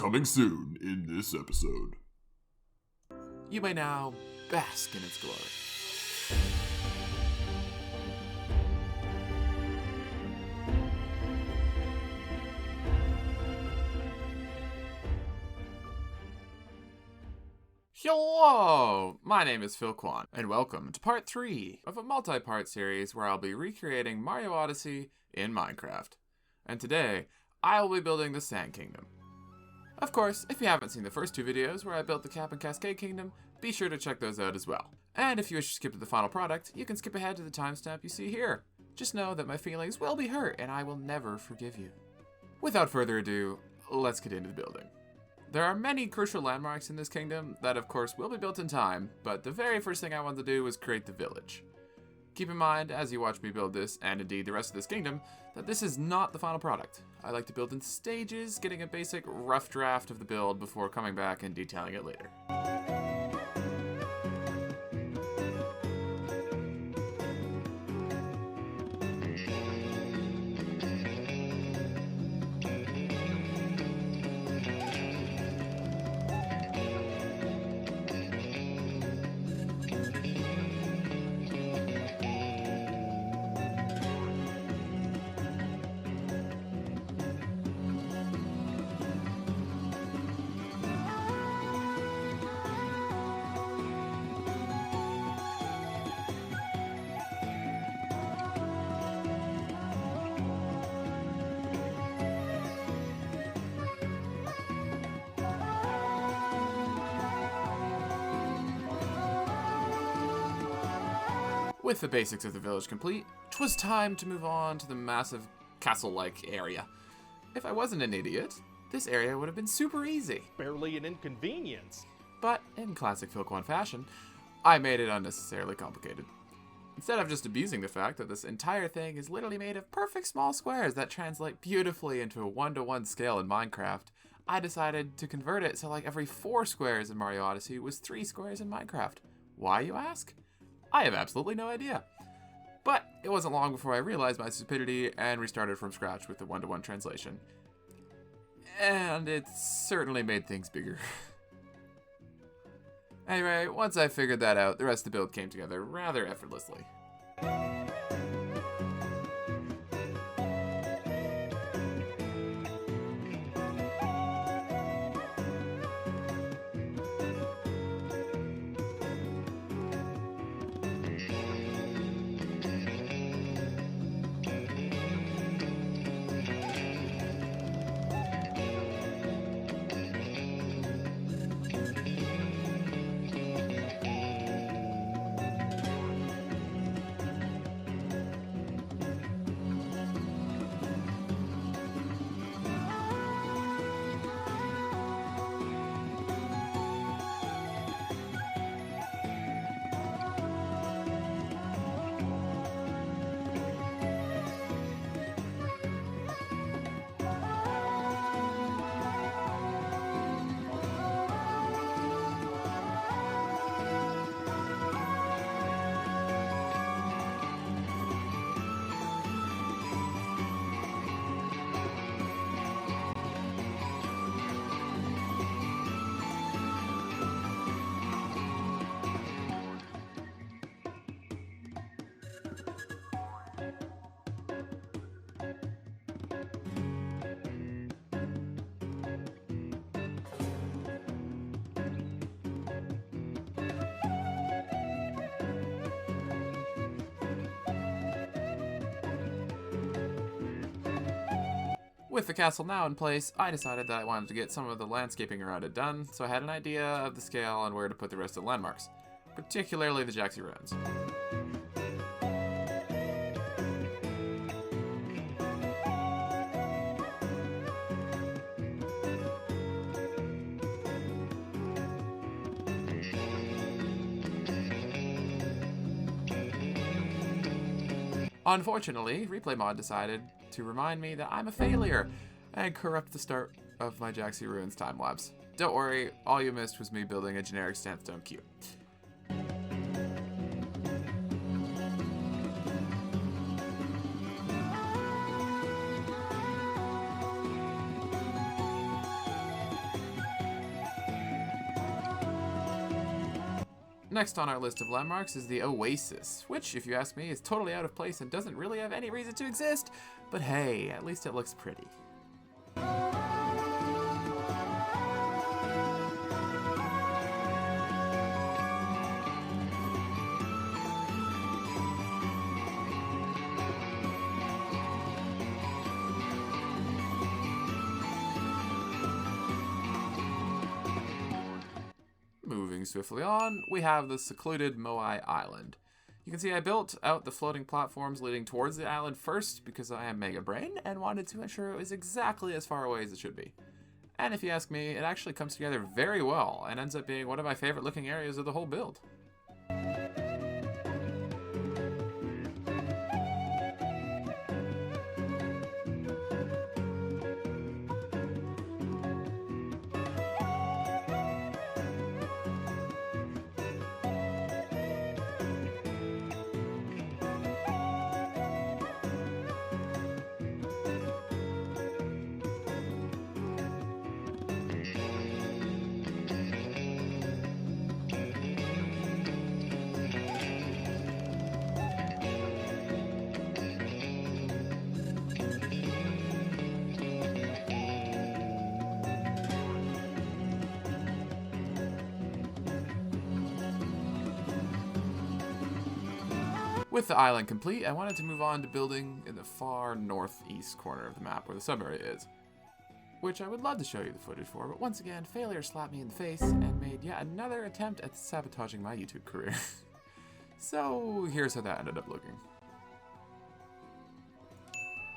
Coming soon in this episode. You may now bask in its glory. Hello! My name is Filqon, and welcome to part 3 of a multi-part series where I'll be recreating Mario Odyssey in Minecraft. And today, I will be building the Sand Kingdom. Of course, if you haven't seen the first 2 videos where I built the Cap and Cascade Kingdom, be sure to check those out as well. And if you wish to skip to the final product, you can skip ahead to the timestamp you see here. Just know that my feelings will be hurt and I will never forgive you. Without further ado, let's get into the building. There are many crucial landmarks in this kingdom that of course will be built in time, but the very first thing I wanted to do was create the village. Keep in mind, as you watch me build this, and indeed the rest of this kingdom, that this is not the final product. I like to build in stages, getting a basic rough draft of the build before coming back and detailing it later. With the basics of the village complete, 'twas time to move on to the massive castle-like area. If I wasn't an idiot, this area would have been super easy. Barely an inconvenience. But in classic Filqon fashion, I made it unnecessarily complicated. Instead of just abusing the fact that this entire thing is literally made of perfect small squares that translate beautifully into a 1-to-1 scale in Minecraft, I decided to convert it so like every 4 squares in Mario Odyssey was 3 squares in Minecraft. Why, you ask? I have absolutely no idea. But it wasn't long before I realized my stupidity and restarted from scratch with the 1-to-1 translation. And it certainly made things bigger. Anyway, once I figured that out, the rest of the build came together rather effortlessly. With the castle now in place, I decided that I wanted to get some of the landscaping around it done, so I had an idea of the scale and where to put the rest of the landmarks, particularly the Jaxie ruins. Unfortunately, Replay Mod decided to remind me that I'm a failure and corrupt the start of my Jaxie Ruins Timelapse. Don't worry, all you missed was me building a generic sandstone cube. Next on our list of landmarks is the Oasis, which, if you ask me, is totally out of place and doesn't really have any reason to exist, but hey, at least it looks pretty. Moving swiftly on, we have the secluded Moai Island. You can see I built out the floating platforms leading towards the island first because I am Mega Brain and wanted to ensure it was exactly as far away as it should be. And if you ask me, it actually comes together very well and ends up being one of my favorite looking areas of the whole build. With the island complete, I wanted to move on to building in the far northeast corner of the map where the sub-area is, which I would love to show you the footage for, but once again, failure slapped me in the face and made yet another attempt at sabotaging my YouTube career. So here's how that ended up looking.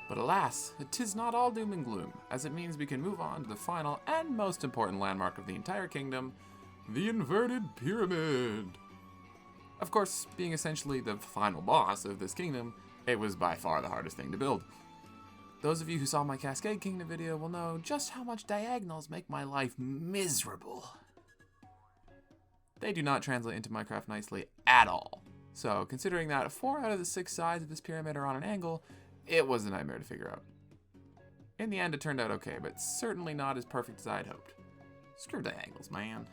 But alas, it is not all doom and gloom, as it means we can move on to the final and most important landmark of the entire kingdom, the inverted pyramid. Of course, being essentially the final boss of this kingdom, it was by far the hardest thing to build. Those of you who saw my Cascade Kingdom video will know just how much diagonals make my life miserable. They do not translate into Minecraft nicely at all. So, considering that 4 out of the 6 sides of this pyramid are on an angle, it was a nightmare to figure out. In the end, it turned out okay, but certainly not as perfect as I had hoped. Screw diagonals, man.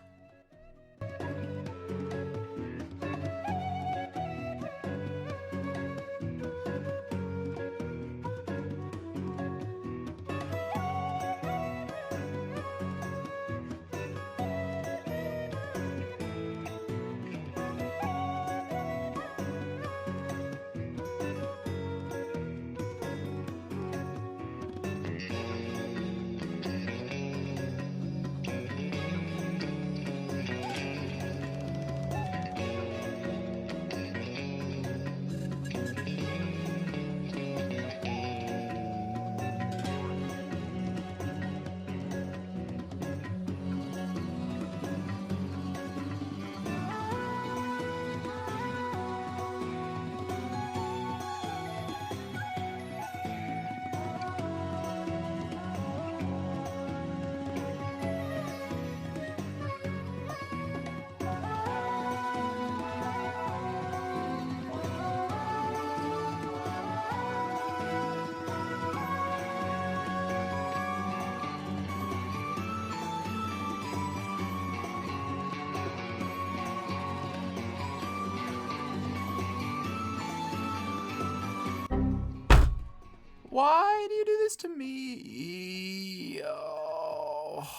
Why do you do this to me? Oh.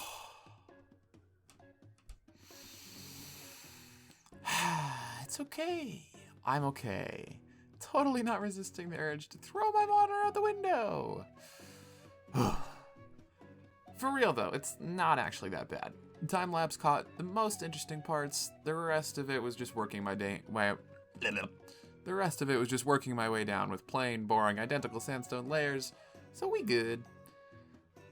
It's okay. I'm okay. Totally not resisting the urge to throw my monitor out the window. For real though, it's not actually that bad. Timelapse caught the most interesting parts. The rest of it was just working my way down with plain, boring, identical sandstone layers, so we good.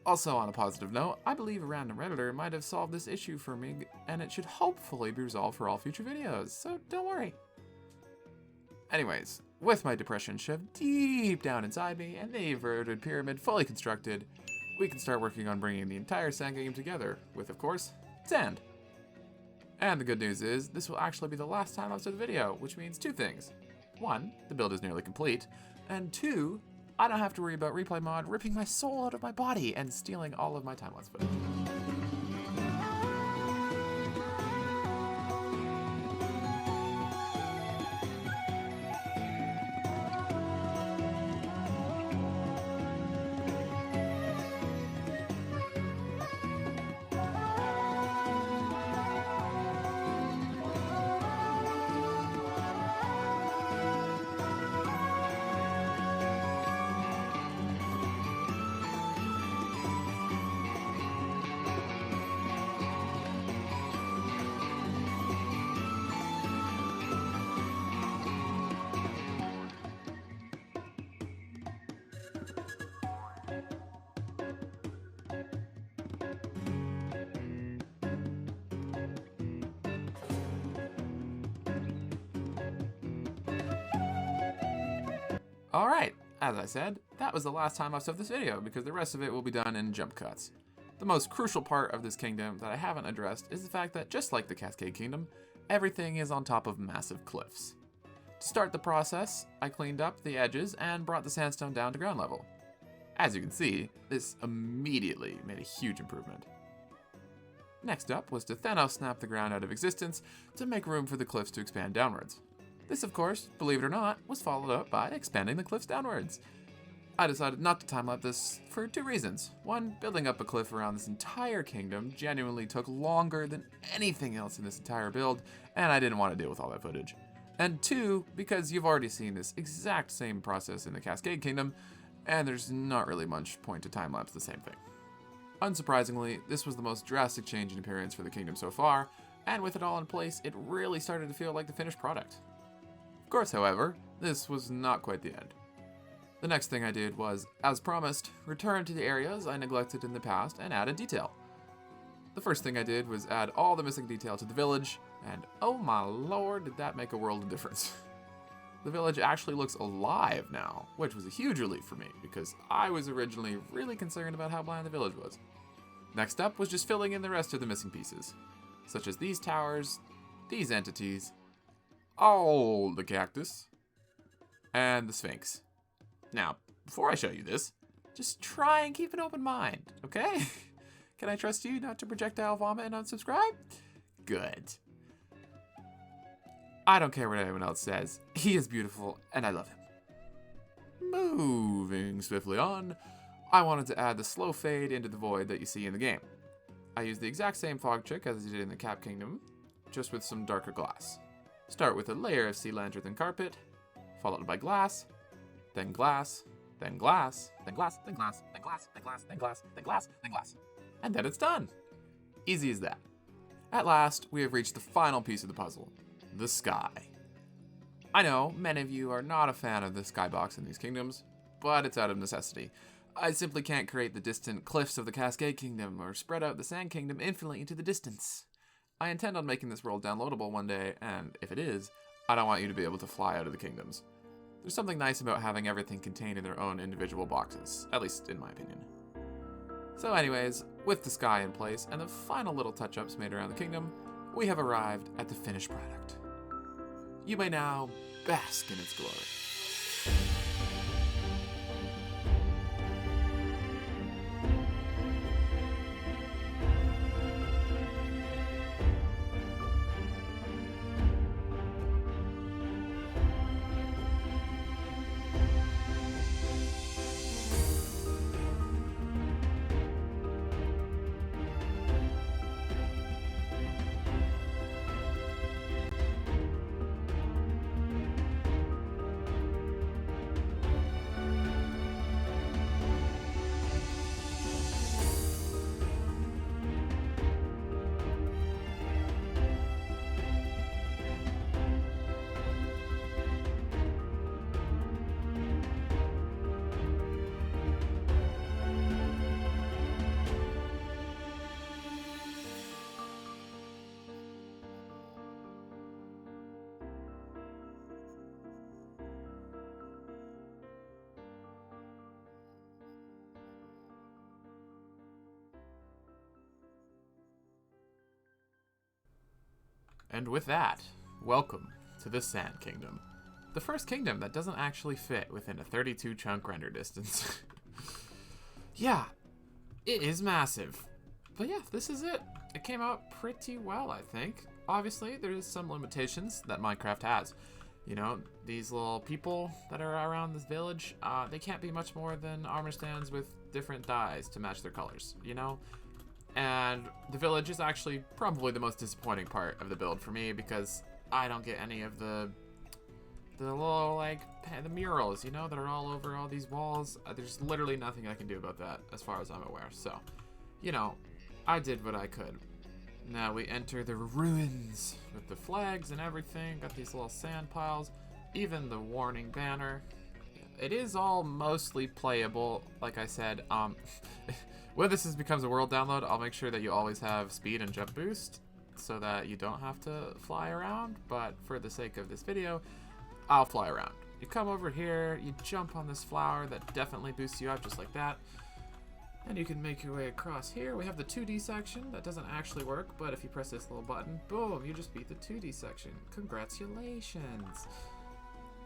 Also, on a positive note, I believe a random Redditor might have solved this issue for me, and it should hopefully be resolved for all future videos, so don't worry. Anyways, with my depression shoved deep down inside me and the inverted pyramid fully constructed, we can start working on bringing the entire Sand Kingdom together, with, of course, sand. And the good news is, this will actually be the last time lapse of the video, which means 2 things. 1, the build is nearly complete, and 2, I don't have to worry about Replay Mod ripping my soul out of my body and stealing all of my time-lapse footage. Alright, as I said, that was the last time-lapse of this video because the rest of it will be done in jump cuts. The most crucial part of this kingdom that I haven't addressed is the fact that just like the Cascade Kingdom, everything is on top of massive cliffs. To start the process, I cleaned up the edges and brought the sandstone down to ground level. As you can see, this immediately made a huge improvement. Next up was to Thanos snap the ground out of existence to make room for the cliffs to expand downwards. This, of course, believe it or not, was followed up by expanding the cliffs downwards. I decided not to time-lapse this for two reasons. One, building up a cliff around this entire kingdom genuinely took longer than anything else in this entire build, and I didn't want to deal with all that footage. And two, because you've already seen this exact same process in the Cascade Kingdom, and there's not really much point to time-lapse the same thing. Unsurprisingly, this was the most drastic change in appearance for the kingdom so far, and with it all in place, it really started to feel like the finished product. Of course, however, this was not quite the end. The next thing I did was, as promised, return to the areas I neglected in the past and added detail. The first thing I did was add all the missing detail to the village, and oh my lord, did that make a world of difference. The village actually looks alive now, which was a huge relief for me, because I was originally really concerned about how bland the village was. Next up was just filling in the rest of the missing pieces, such as these towers, these entities, oh, the cactus, and the Sphinx. Now, before I show you this, just try and keep an open mind, okay? Can I trust you not to projectile vomit and unsubscribe? Good. I don't care what anyone else says. He is beautiful, and I love him. Moving swiftly on, I wanted to add the slow fade into the void that you see in the game. I used the exact same fog trick as I did in the Cap Kingdom, just with some darker glass. Start with a layer of sea lantern and carpet, followed by glass, then glass, then glass, then glass, then glass, then glass, then glass, then glass, then glass, then glass. And then it's done. Easy as that. At last, we have reached the final piece of the puzzle, the sky. I know many of you are not a fan of the skybox in these kingdoms, but it's out of necessity. I simply can't create the distant cliffs of the Cascade Kingdom or spread out the Sand Kingdom infinitely into the distance. I intend on making this world downloadable one day, and if it is, I don't want you to be able to fly out of the kingdoms. There's something nice about having everything contained in their own individual boxes, at least in my opinion. So anyways, with the sky in place and the final little touch-ups made around the kingdom, we have arrived at the finished product. You may now bask in its glory. And with that, welcome to the Sand Kingdom. The first kingdom that doesn't actually fit within a 32 chunk render distance. Yeah, it is massive. But yeah, this is it. It came out pretty well, I think. Obviously, there's some limitations that Minecraft has. You know, these little people that are around this village, they can't be much more than armor stands with different dyes to match their colors, you know? And the village is actually probably the most disappointing part of the build for me because I don't get any of the little, like, the murals, you know, that are all over all these walls. There's literally nothing I can do about that as far as I'm aware. So, you know, I did what I could. Now we enter the ruins with the flags and everything. Got these little sand piles, even the warning banner. It is all mostly playable, like I said. When this becomes a world download, I'll make sure that you always have speed and jump boost so that you don't have to fly around. But for the sake of this video, I'll fly around. you come over here, you jump on this flower that definitely boosts you up just like that. And you can make your way across here. We have the 2D section. That doesn't actually work, but if you press this little button, boom, you just beat the 2D section. Congratulations.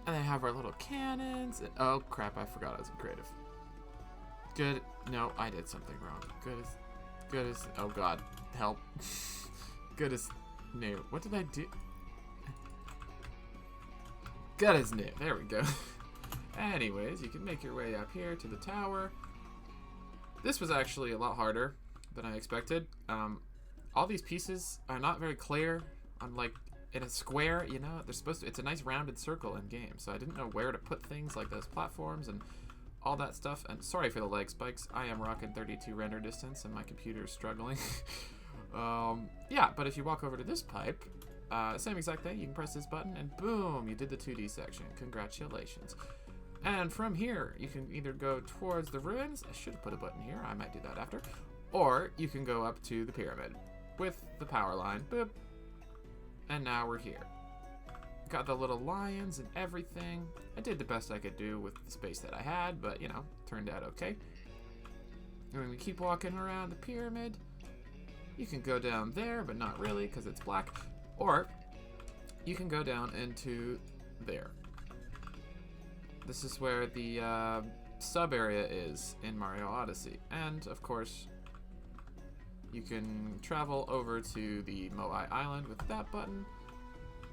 And they have our little cannons. And, oh, crap, I forgot I was in creative. Good. No, I did something wrong. Good as, oh God, help. Good as new. What did I do? Good as new. There we go. Anyways, you can make your way up here to the tower. This was actually a lot harder than I expected. All these pieces are not very clear. I'm like in a square, you know, they're supposed to, it's a nice rounded circle in game. So I didn't know where to put things like those platforms and all that stuff. And sorry for the lag spikes. I am rocking 32 render distance and my computer is struggling. Yeah, but if you walk over to this pipe, same exact thing. You can press this button and boom, you did the 2D section. Congratulations. And from here, you can either go towards the ruins. I should have put a button here. I might do that after. Or you can go up to the pyramid with the power line. Boop. And now we're here. Got the little lions and everything. I did the best I could do with the space that I had, but, you know, turned out okay. And when we keep walking around the pyramid, you can go down there, but not really because it's black. Or you can go down into there. This is where the sub area is in Mario Odyssey. And, of course, you can travel over to the Moai Island with that button.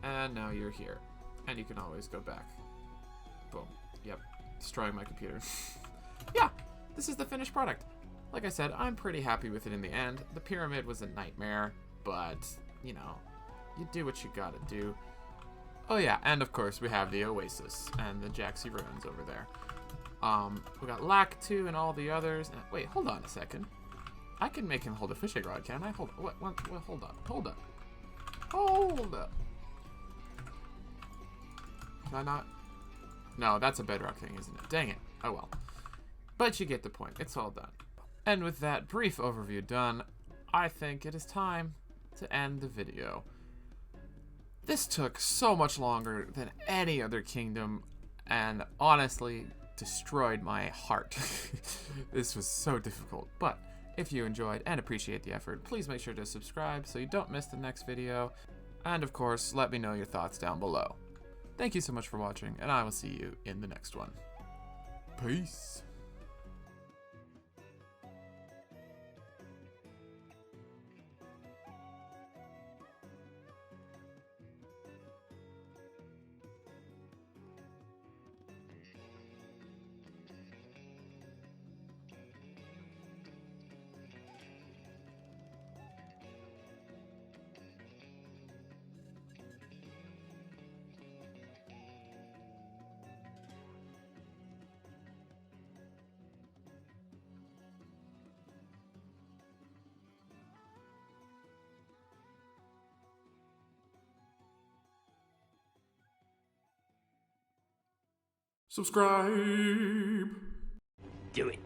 And now you're here. And you can always go back. Boom. Yep. Destroying my computer. Yeah, this is the finished product. Like I said, I'm pretty happy with it in the end. The pyramid was a nightmare, but, you know, you do what you gotta do. Oh yeah, and of course we have the Oasis and the Jaxi Ruins over there. We got Lakitu and all the others. And, wait, hold on a second. I can make him hold a fishing rod, can't I? Hold up. Can I not? No, that's a bedrock thing, isn't it? Dang it. Oh well. But you get the point. It's all done. And with that brief overview done, I think it is time to end the video. This took so much longer than any other kingdom, and honestly destroyed my heart. This was so difficult, but if you enjoyed and appreciate the effort, please make sure to subscribe so you don't miss the next video, and of course, let me know your thoughts down below. Thank you so much for watching, and I will see you in the next one. Peace. Subscribe. Do it.